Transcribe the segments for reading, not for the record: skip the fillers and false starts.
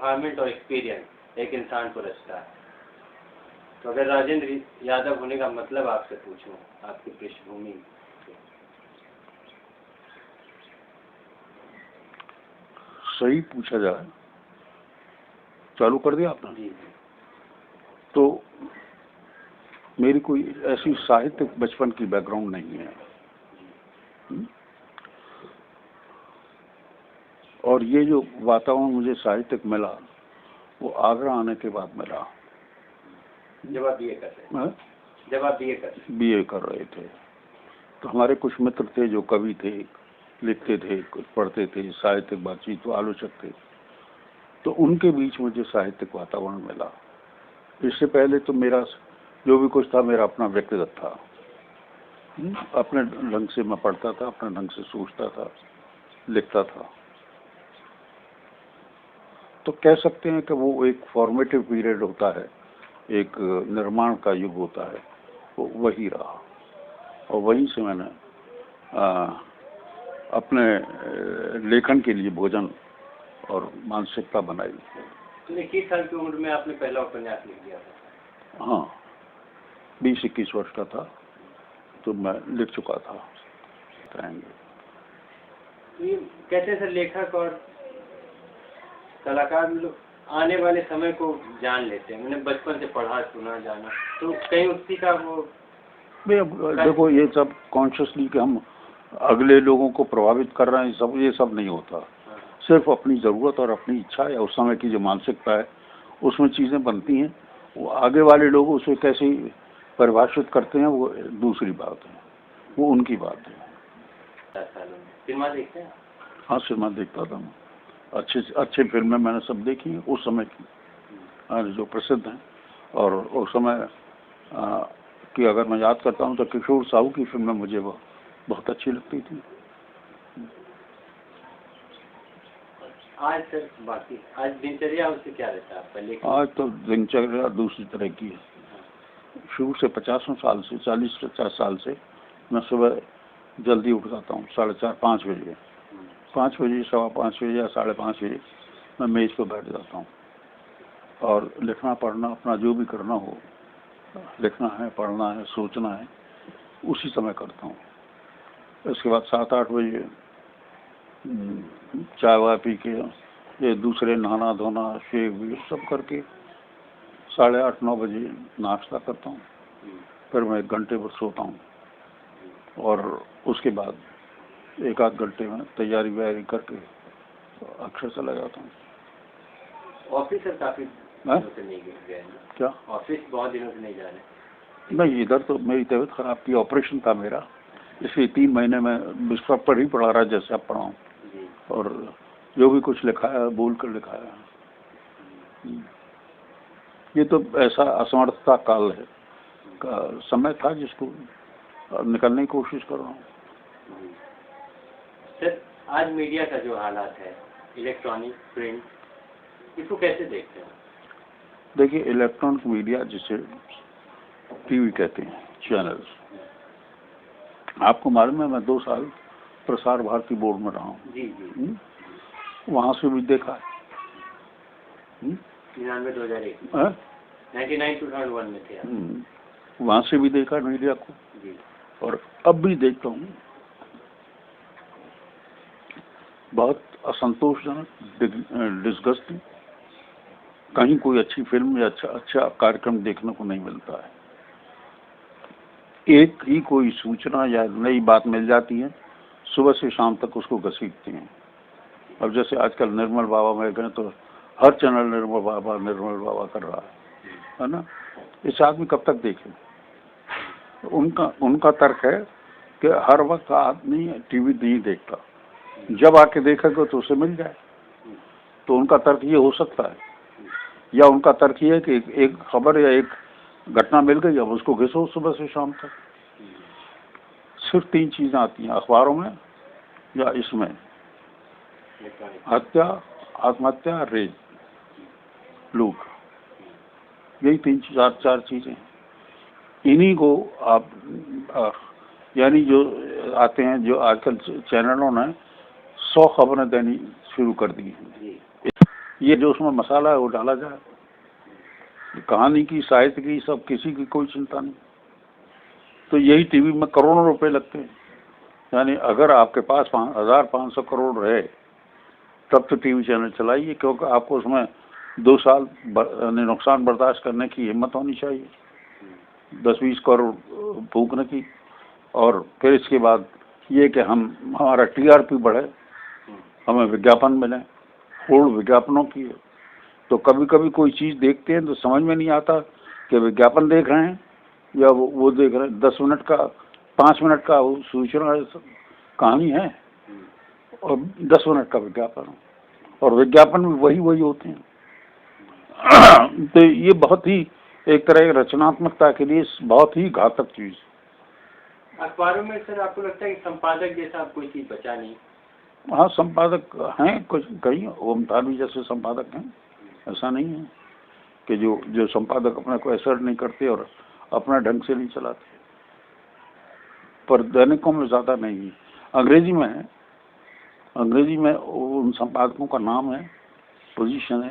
Environment और experience एक इंसान को रचता है। तो अगर राजेंद्र यादव होने का मतलब आपसे पूछूं, आपकी पृष्ठभूमि सही पूछा जाए, चालू कर दिया आपने? जी। तो मेरी कोई ऐसी साहित्यिक बचपन की बैकग्राउंड नहीं है। और ये जो वातावरण मुझे साहित्यिक मिला वो आगरा आने के बाद मिला। जब आप बीए कर रहे थे तो हमारे कुछ मित्र थे जो कवि थे, लिखते थे, कुछ पढ़ते थे, साहित्यिक बातचीत, आलोचक थे। तो उनके बीच मुझे साहित्यिक वातावरण मिला। इससे पहले तो मेरा जो भी कुछ था मेरा अपना व्यक्तिगत था। अपने ढंग से मैं पढ़ता था, अपने ढंग से सोचता था, लिखता था। तो कह सकते हैं कि वो एक फॉर्मेटिव पीरियड होता है, एक निर्माण का युग होता है, वो वही रहा। और वहीं से मैंने अपने लेखन के लिए भोजन और मानसिकता बनाई। 21 साल की उम्र में आपने पहला उपन्यास लिख दिया था? हाँ, 20-21 वर्ष का था तो मैं लिख चुका था। ये कहते हैं सर, लेखक और कलाकार लोग आने वाले समय को जान लेते हैं। मैंने बचपन से पढ़ा, सुना, जाना, तो कहीं उसी का वो देखो ये सब कॉन्शियसली कि हम अगले लोगों को प्रभावित कर रहे हैं, ये सब नहीं होता। सिर्फ अपनी ज़रूरत और अपनी इच्छा या उस समय की जो मानसिकता है उसमें चीज़ें बनती हैं। वो आगे वाले लोग उसे कैसे परिभाषित करते हैं वो दूसरी बात है, वो उनकी बात है। सिनेमा देखते हैं? हाँ, सिनेमा देखता था मैं। अच्छी फिल्में मैंने सब देखी उस समय की जो प्रसिद्ध हैं। और उस समय कि अगर मैं याद करता हूँ तो किशोर साहू की फिल्में मुझे वो बहुत अच्छी लगती थी। आज सर बाकी आज दिनचर्या उससे क्या रहता है आपका? आज तो दिनचर्या दूसरी तरह की है। शुरू से 50 साल से 40-50 साल से मैं सुबह जल्दी उठ जाता हूँ, 4:30-5 बजे। 5 बजे, 5:15 बजे या 5:30 बजे मैं मेज़ पर बैठ जाता हूँ और लिखना पढ़ना अपना जो भी करना हो, लिखना है, पढ़ना है, सोचना है, उसी समय करता हूँ। इसके बाद 7-8 बजे चाय वाय पी के ये दूसरे नहाना धोना शेव भी सब करके 8:30-9 बजे नाश्ता करता हूँ। फिर मैं 1 घंटे पर सोता हूँ और उसके बाद 1-8 घंटे में तैयारी वैयारी करके अक्षर चला जाता हूँ। ऑफिस सर काफी दिनों से नहीं गए? क्या ऑफिस बहुत दिनों से नहीं जा रहे? नहीं, इधर तो मेरी तबीयत खराब थी, ऑपरेशन था मेरा, इसलिए 3 महीने में बिस्तर पर ही पढ़ा रहा जैसे अब पढ़ा हूँ। और जो भी कुछ लिखा है बोल कर लिखा है। ये तो ऐसा असमर्थता काल है का समय था जिसको निकलने की कोशिश कर रहा हूँ। सर, आज मीडिया का जो हालात है, इलेक्ट्रॉनिक, प्रिंट, इसको कैसे देखते हैं? देखिए, इलेक्ट्रॉनिक मीडिया जिसे टीवी कहते हैं, चैनल्स, आपको मालूम है मैं 2 साल प्रसार भारती बोर्ड में रहा हूँ। जी। वहाँ से भी देखा है। 99-2001 99-2001 में थे। वहाँ से भी देखा मीडिया को जी। और अब भी देखता हूँ। बहुत असंतोषजनक, डिस्गस्टिंग, कहीं कोई अच्छी फिल्म या अच्छा कार्यक्रम देखने को नहीं मिलता है। एक ही कोई सूचना या नई बात मिल जाती है, सुबह से शाम तक उसको घसीटते हैं। अब जैसे आजकल निर्मल बाबा में गए तो हर चैनल निर्मल बाबा कर रहा है ना। इस आदमी कब तक देखे? उनका तर्क है कि हर वक्त आदमी टीवी नहीं देखता, जब आके देखेगा तो उसे मिल जाए। तो उनका तर्क ये हो सकता है, या उनका तर्क ये है कि एक खबर या एक घटना मिल गई, अब उसको घिसो सुबह से शाम तक। सिर्फ 3 चीजें आती हैं अखबारों में या इसमें, हत्या, आत्महत्या, रेप, लूट, यही 3-4 चीजें। इन्हीं को आप यानी जो आते हैं, जो आजकल चैनलों ने 100 खबरें देनी शुरू कर दी हैं। ये जो उसमें मसाला है वो डाला जाए। कहानी की, साहित्य की, सब किसी की कोई चिंता नहीं। तो यही टीवी में करोड़ों रुपए लगते हैं। यानी अगर आपके पास 1500 करोड़ रहे तब तो टीवी चैनल चलाइए, क्योंकि आपको उसमें 2 साल नुकसान बर्दाश्त करने की हिम्मत होनी चाहिए, 10-20 करोड़ फूकने की। और फिर इसके बाद ये कि हमारा टीआरपी बढ़े, हमें विज्ञापन मिले, होड़ विज्ञापनों की है। तो कभी कभी कोई चीज़ देखते हैं तो समझ में नहीं आता कि विज्ञापन देख रहे हैं या वो देख रहे हैं। 10 मिनट का, 5 मिनट का वो सूचना कहानी है और 10 मिनट का विज्ञापन, और विज्ञापन भी वही होते हैं। तो ये बहुत ही एक तरह की रचनात्मकता के लिए बहुत ही घातक चीज़। अखबारों में सर आपको लगता है कि संपादक जैसा अब कोई चीज़ बचा नहीं? हाँ, संपादक हैं कुछ, कई ओमतालवी जैसे संपादक हैं, ऐसा नहीं है कि जो संपादक अपने को असर नहीं करते और अपना ढंग से नहीं चलाते। पर दैनिकों में ज़्यादा नहीं है। अंग्रेजी में है, अंग्रेजी में उन संपादकों का नाम है, पोजीशन है।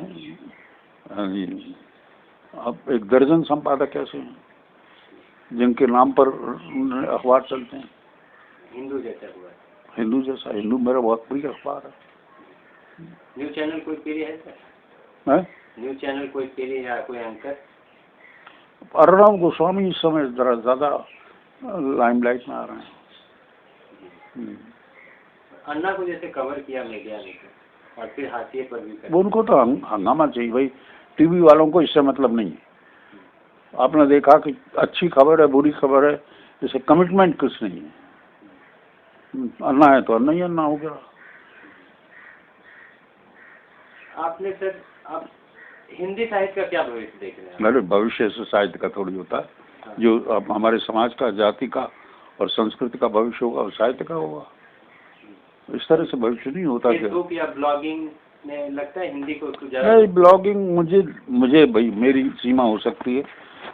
अब 1 दर्जन संपादक ऐसे हैं जिनके नाम पर अखबार चलते हैं। हिंदू जैसा हुआ है। हिंदू जैसा, हिंदू मेरा बहुत प्रिय अखबार है। न्यूज़ चैनल कोई प्रिय है सर? है न्यूज़ चैनल कोई प्रिय या कोई एंकर? अर्णव गोस्वामी इस समय जरा ज़्यादा लाइमलाइट में आ रहे हैं। अन्ना को जैसे कवर किया मीडिया ने और फिर हाशिए पर भी कर, उनको तो हंगामा चाहिए भाई। टीवी वालों को इससे मतलब नहीं है। आपने देखा कि अच्छी खबर है, बुरी खबर है, जैसे कमिटमेंट कुछ नहीं है। अन्ना है तो अन्ना ही अन्ना हो गया। आपने सर, आप हिंदी साहित्य का क्या भविष्य देख रहे हैं? मेरे भविष्य से साहित्य का थोड़ी होता है। हाँ। जो अब हमारे समाज का, जाति का और संस्कृति का भविष्य होगा वो साहित्य का होगा। इस तरह से भविष्य नहीं होता। फेसबुक या ब्लॉगिंग में लगता है हिंदी को नहीं, ब्लॉगिंग मुझे भाई मेरी सीमा हो सकती है।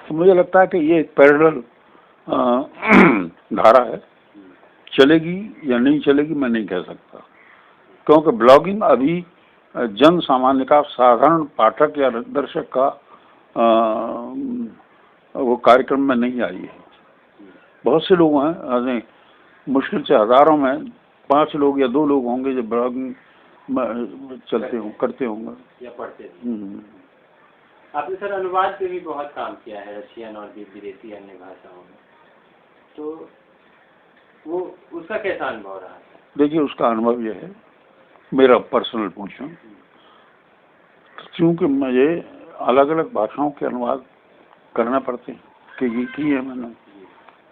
तो मुझे लगता है कि ये एक पैरेलल धारा है, चलेगी या नहीं चलेगी मैं नहीं कह सकता, क्योंकि ब्लॉगिंग अभी जन सामान्य का, साधारण पाठक या दर्शक का वो कार्यक्रम में नहीं आई है। बहुत से लोग हैं, मुश्किल से हजारों में 5 लोग या 2 लोग होंगे जो ब्लॉगिंग करते होंगे या पढ़ते। आपने सर अनुवाद पे भी बहुत काम किया है, रशियन और विदेशी अन्य भाषाओं में, तो वो उसका कैसा अनुभव रहा? देखिए, उसका अनुभव यह है, मेरा पर्सनल पूछूं, क्योंकि मुझे अलग अलग भाषाओं के अनुवाद करना पड़ते हैं, कि की है मैंने।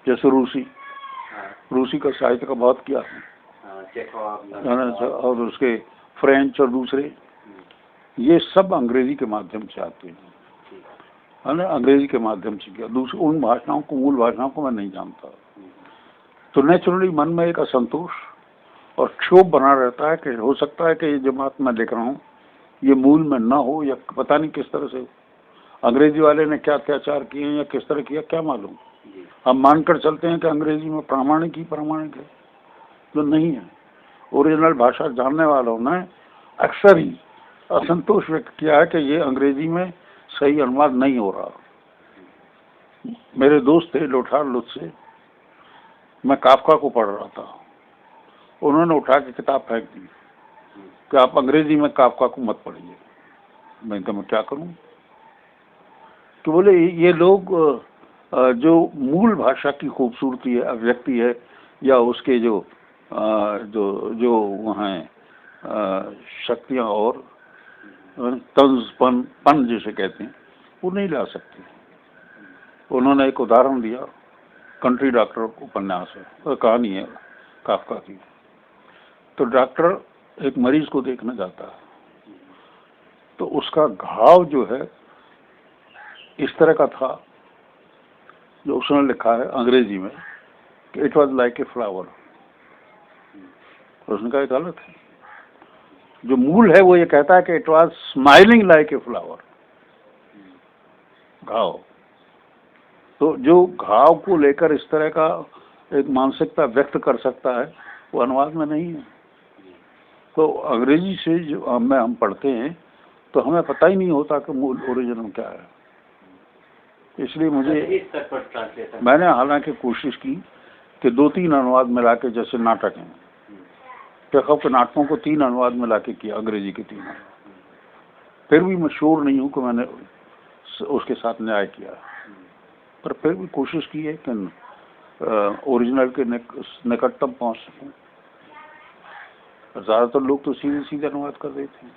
जैसे रूसी का साहित्य का बहुत किया है, और उसके फ्रेंच और दूसरे, ये सब अंग्रेजी के माध्यम से आते हैं, है ना। अंग्रेजी के माध्यम से किया। दूसरी उन भाषाओं को, मूल भाषाओं को मैं नहीं जानता। तो नेचुरली मन में एक असंतोष और क्षोभ बना रहता है कि हो सकता है कि ये जो बात मैं लिख रहा हूँ ये मूल में ना हो, या पता नहीं किस तरह से अंग्रेजी वाले ने क्या अत्याचार किए या किस तरह किया, क्या मालूम। हम मानकर चलते हैं कि अंग्रेजी में प्रामाणिक है, तो नहीं है। ओरिजिनल भाषा जानने वालों ने अक्सर ही असंतोष व्यक्त किया है कि ये अंग्रेजी में सही अनुवाद नहीं हो रहा। मेरे दोस्त थे लोठार लुत्फ से, मैं काफका को पढ़ रहा था, उन्होंने उठा के किताब फेंक दी कि आप अंग्रेजी में काफका को मत पढ़िए। मैं क्या करूं? कि बोले ये लोग जो मूल भाषा की खूबसूरती है, अभिव्यक्ति है, या उसके जो वहाँ शक्तियाँ और तंजपन जिसे कहते हैं, वो नहीं ला सकते। उन्होंने एक उदाहरण दिया, कंट्री डॉक्टर उपन्यास है, कहानी है काफका की। तो डॉक्टर एक मरीज को देखने जाता है, तो उसका घाव जो है इस तरह का था, जो उसने लिखा है अंग्रेजी में कि it was like a flower. उसने कहा गलत है, जो मूल है वो ये कहता है कि it was smiling like a flower. घाव, तो जो घाव को लेकर इस तरह का एक मानसिकता व्यक्त कर सकता है, वो अनुवाद में नहीं है। तो अंग्रेजी से जो हम पढ़ते हैं तो हमें पता ही नहीं होता कि मूल ओरिजिनल क्या है। इसलिए मुझे इस स्तर पर ट्रांसलेशन मैंने हालांकि कोशिश की कि 2-3 अनुवाद मिला के, जैसे नाटक हैं, चेखव के नाटकों को 3 अनुवाद मिला के किया, अंग्रेजी के 3। फिर भी मैं श्योर नहीं हूँ कि मैंने उसके साथ न्याय किया, पर फिर भी कोशिश की है कि ओरिजिनल के निकटतम पहुँच सकूँ। ज़्यादातर लोग तो सीधे सीधे अनुवाद कर देते हैं।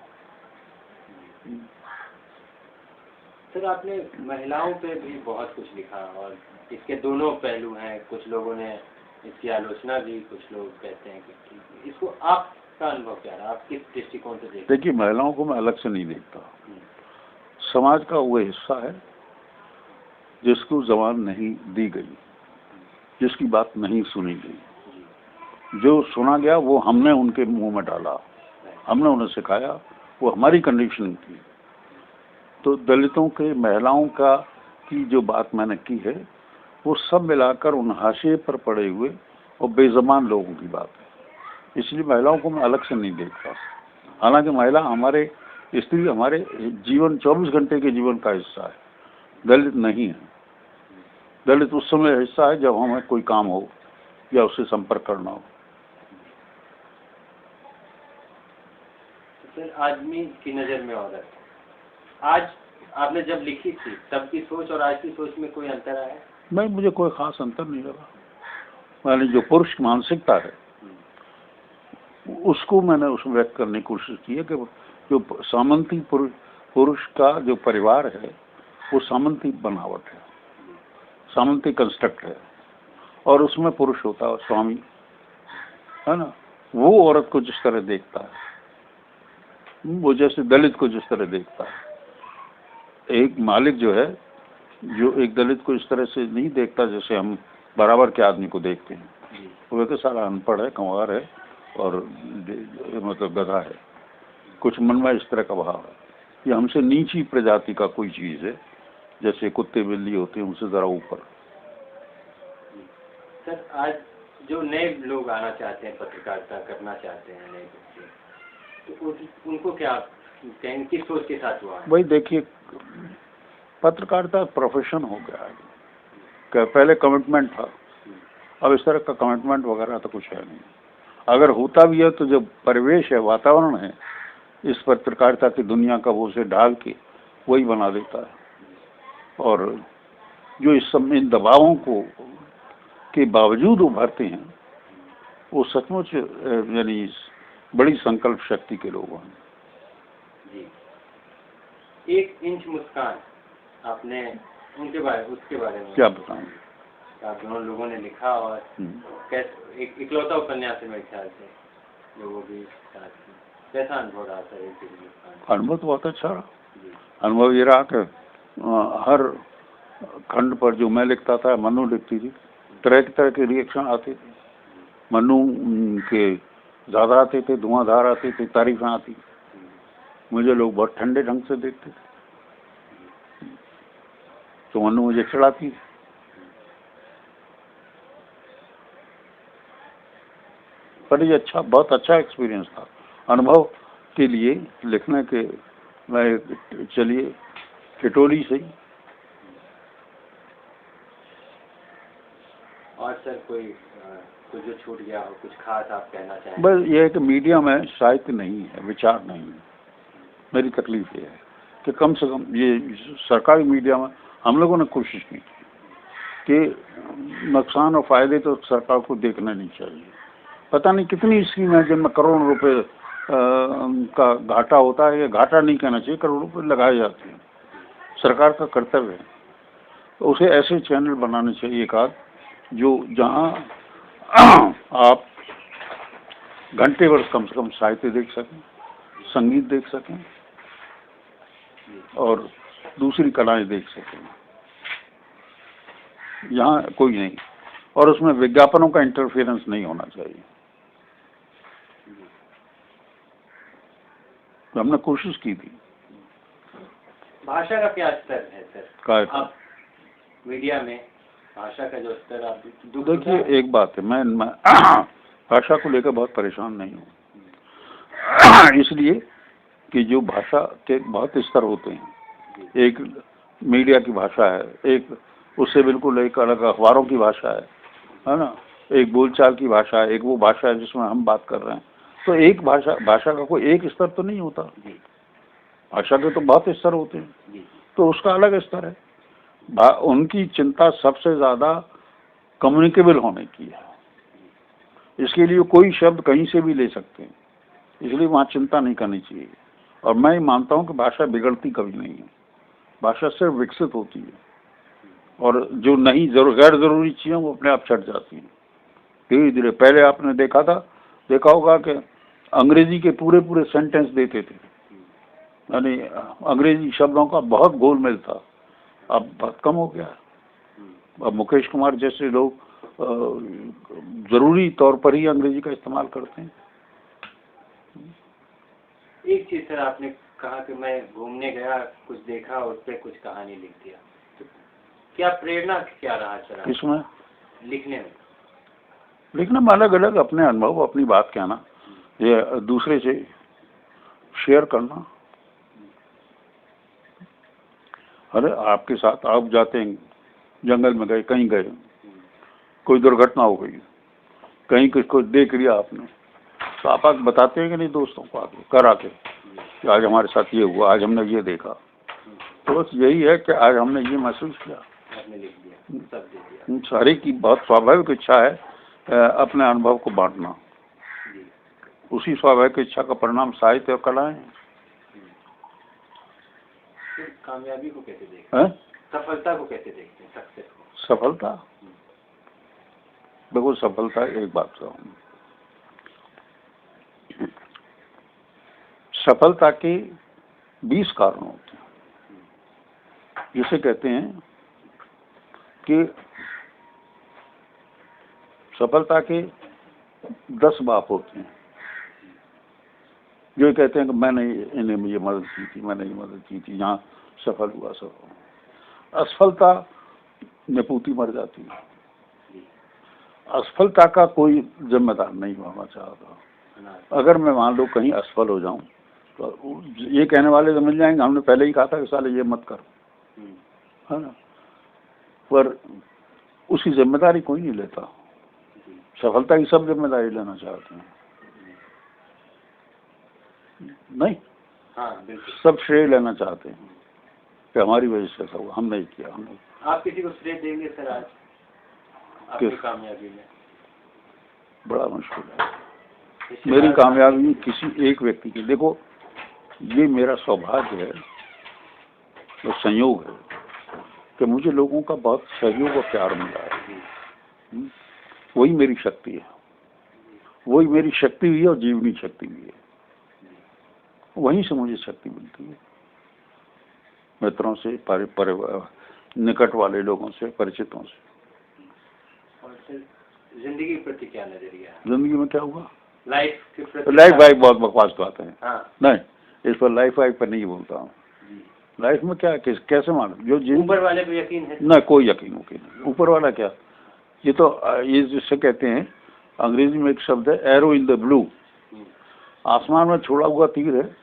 सर, आपने महिलाओं पे भी बहुत कुछ लिखा और इसके दोनों पहलू हैं। कुछ लोगों ने इसकी आलोचना भी, कुछ लोग कहते हैं कि इसको आपका अनुभव क्या रहा, आप किस दृष्टिकोण से देखते? देखिए, महिलाओं को मैं अलग से नहीं देखता। समाज का वो हिस्सा है जिसको जबान नहीं दी गई, जिसकी बात नहीं सुनी गई। जो सुना गया वो हमने उनके मुंह में डाला, हमने उन्हें सिखाया, वो हमारी कंडीशनिंग थी। तो दलितों के, महिलाओं का की जो बात मैंने की है, वो सब मिलाकर उन हाशिए पर पड़े हुए और बेज़बान लोगों की बात है। इसलिए महिलाओं को मैं अलग से नहीं देखता। हालांकि महिला हमारे, स्त्री हमारे जीवन 24 घंटे के जीवन का हिस्सा है, दलित नहीं है। दलित उस समय हिस्सा है जब हमें कोई काम हो या उससे संपर्क करना हो। सर, आदमी की नज़र में औरत, आज आपने जब लिखी थी तब की सोच और आज की सोच में कोई अंतर आया? नहीं, मुझे कोई खास अंतर नहीं लगा। मैंने जो पुरुष मानसिकता है उसको मैंने उसमें व्यक्त करने की कोशिश की है कि जो सामंती पुरुष का जो परिवार है वो सामंती बनावट है, सामंती कंस्ट्रक्ट है, और उसमें पुरुष होता है स्वामी, है ना। वो औरत को जिस तरह देखता है, वो जैसे दलित को जिस तरह देखता है, एक मालिक जो है, जो एक दलित को इस तरह से नहीं देखता जैसे हम बराबर के आदमी को देखते हैं। वो तो सारा अनपढ़ है, कंवार है और मतलब गधा है। कुछ मन में इस तरह का भाव है। ये हमसे नीची प्रजाति का कोई चीज़ है, जैसे कुत्ते बिल्ली होते हैं उनसे ज़रा ऊपर। सर, आज जो नए लोग आना चाहते हैं, पत्रकारिता करना चाहते हैं नए बच्चे, तो उनको क्या कहेंगे, किस सोच के साथ हुआ? वही देखिए, पत्रकारिता प्रोफेशन हो गया है। पहले कमिटमेंट था, अब इस तरह का कमिटमेंट वगैरह तो कुछ है नहीं। अगर होता भी है तो जो परिवेश है, वातावरण है इस पत्रकारिता की दुनिया का, वो उसे ढाल के वही बना देता है। और जो इस समय इन दबावों को के बावजूद उभरते हैं, वो सचमुच यानी बड़ी संकल्प शक्ति के लोग हैं। जी, 1 इंच मुस्कान, आपने उसके बारे में क्या बताऊं? आप दोनों लोगों ने लिखा और कैसे एक इकलौता उपन्यास है मेरे ख्याल से, लोगों के साथ कैसा अनुभव रहा था? 1 इंच मुस्कान अनुभव तो बहुत अच्छा रहा। अनुभव ये रहा कि हर खंड पर जो मैं लिखता था, मनु लिखती थी, तरह के रिएक्शन आते थे। मनु के ज़्यादा आते थे, धुआंधार आते थे, तारीफें आती। मुझे लोग बहुत ठंडे ढंग से देखते थे, तो मनु मुझे चिढ़ाती। पर ये अच्छा, बहुत अच्छा एक्सपीरियंस था। अनुभव के लिए लिखने के, मैं चलिए टिटोली से। और सर, कोई जो छूट गया हो, कुछ खास आप कहना चाहें? बस ये है कि मीडिया में साहित्य नहीं है, विचार नहीं है। मेरी तकलीफ ये है कि कम से कम ये सरकारी मीडिया में हम लोगों ने कोशिश की कि नुकसान और फायदे तो सरकार को देखना नहीं चाहिए। पता नहीं कितनी स्कीम है जिनमें करोड़ों रुपए का घाटा होता है। ये घाटा नहीं कहना चाहिए, करोड़ों रुपए लगाए जाते हैं। सरकार का कर्तव्य है तो उसे ऐसे चैनल बनाने चाहिए एक आध, जो जहां आप घंटे भर कम से कम साहित्य देख सकें, संगीत देख सकें और दूसरी कलाएं देख सकें। यहाँ कोई नहीं, और उसमें विज्ञापनों का इंटरफेरेंस नहीं होना चाहिए। तो हमने कोशिश की थी। भाषा का क्या स्तर है सर? आप मीडिया में भाषा का जो स्तर, आप देखिए, एक बात है, मैं भाषा को लेकर बहुत परेशान नहीं हूँ। इसलिए कि जो भाषा के बहुत स्तर होते हैं। एक मीडिया की भाषा है, एक उससे बिल्कुल एक अलग अखबारों की भाषा है ना, एक बोलचाल की भाषा है, एक वो भाषा है जिसमें हम बात कर रहे हैं। तो एक भाषा का कोई एक स्तर तो नहीं होता, भाषा के तो बहुत स्तर होते हैं, तो उसका अलग स्तर है। उनकी चिंता सबसे ज़्यादा कम्युनिकेबल होने की है, इसके लिए कोई शब्द कहीं से भी ले सकते हैं, इसलिए वहाँ चिंता नहीं करनी चाहिए। और मैं मानता हूँ कि भाषा बिगड़ती कभी नहीं है, भाषा सिर्फ विकसित होती है, और जो नहीं गैर ज़रूरी चीज़ें वो अपने आप छट जाती हैं धीरे धीरे। पहले आपने देखा होगा कि अंग्रेजी के पूरे पूरे सेंटेंस देते थे, यानी अंग्रेजी शब्दों का बहुत गोलमेल था, अब बहुत कम हो गया। अब मुकेश कुमार जैसे लोग ज़रूरी तौर पर ही अंग्रेजी का इस्तेमाल करते हैं। एक चीज़ सर, आपने कहा कि मैं घूमने गया, कुछ देखा, उस पर कुछ कहानी लिख दिया, तो क्या प्रेरणा क्या रहा सर इसमें लिखने में? लिखने में अलग अलग अपने अनुभव, अपनी बात कहना, ये दूसरे से शेयर करना। अरे आपके साथ आप जाते हैं, जंगल में गए, कहीं गए, कोई दुर्घटना हो गई, कहीं कुछ देख लिया आपने, तो आप बताते हैं कि नहीं दोस्तों को आके कि आज हमारे साथ ये हुआ, आज हमने ये देखा। तो बस यही है कि आज हमने ये महसूस किया, सारे की बहुत स्वाभाविक इच्छा है अपने अनुभव को बांटना। उसी स्वाभाविक इच्छा का परिणाम साहित्य और कला है। कामयाबी को कैसे देखते हैं? सफलता को कैसे देखते हैं? सक्सेस को? सफलता, देखो सफलता एक बात कहूँ, सफलता के 20 कारण होते हैं। जिसे कहते हैं कि सफलता के 10 बाप होते हैं, जो कहते हैं कि मैंने इन्हें ये मदद की थी, मैंने ये मदद की थी, यहाँ सफल हुआ सब। असफलता में पूती मर जाती है। असफलता का कोई जिम्मेदार नहीं होना चाहता। अगर मैं मान लो कहीं असफल हो जाऊं तो ये कहने वाले तो मिल जाएंगे, हमने पहले ही कहा था कि साले ये मत कर, है ना, पर उसकी जिम्मेदारी कोई नहीं लेता। सफलता की सब जिम्मेदारी लेना चाहते हैं, नहीं, सब श्रेय लेना चाहते हैं कि हमारी वजह से ऐसा हुआ, हम नहीं किया, हमने। आप किसी को श्रेय देंगे सर आज आपकी कामयाबी में? बड़ा मुश्किल है मेरी कामयाबी किसी एक व्यक्ति की। देखो ये मेरा सौभाग्य है और संयोग है कि मुझे लोगों का बहुत सहयोग और प्यार मिला है। वही मेरी शक्ति है, वही मेरी शक्ति भी है और जीवनी शक्ति भी है। वहीं से मुझे शक्ति मिलती है, मित्रों से, निकट वाले लोगों से, परिचितों से। और सर जिंदगी के प्रति क्या नजरिया है? जिंदगी में क्या हुआ? लाइफ के प्रति? लाइफ वाइफ बहुत बकवास बात है। हाँ। नहीं, इस पर लाइफ वाइफ पर नहीं बोलता हूँ। लाइफ में क्या कैसे मानो, जो ऊपर वाले को यकीन है? ना, कोई यकीन नहीं। ऊपर वाला क्या, ये तो ये जिससे कहते हैं, अंग्रेजी में एक शब्द है एरो इन द ब्लू। आसमान में छोड़ा हुआ तीर है,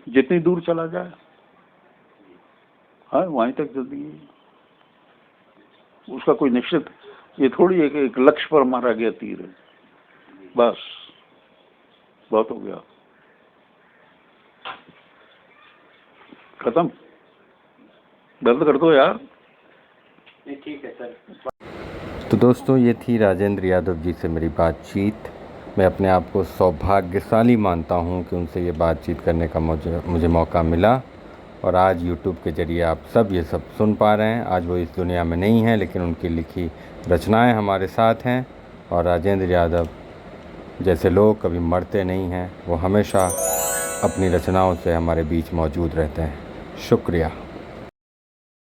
जितनी दूर चला जाए हाँ वहीं तक जिंदगी। उसका कोई निश्चित, ये थोड़ी एक लक्ष्य पर मारा गया तीर है, बस बहुत हो गया, खत्म, दर्द कर दो यार। ठीक है सर। तो दोस्तों ये थी राजेंद्र यादव जी से मेरी बातचीत। मैं अपने आप को सौभाग्यशाली मानता हूँ कि उनसे ये बातचीत करने का मुझे मौका मिला, और आज YouTube के ज़रिए आप सब ये सब सुन पा रहे हैं। आज वो इस दुनिया में नहीं है, लेकिन उनकी लिखी रचनाएं हमारे साथ हैं। और राजेंद्र यादव जैसे लोग कभी मरते नहीं हैं, वो हमेशा अपनी रचनाओं से हमारे बीच मौजूद रहते हैं। शुक्रिया।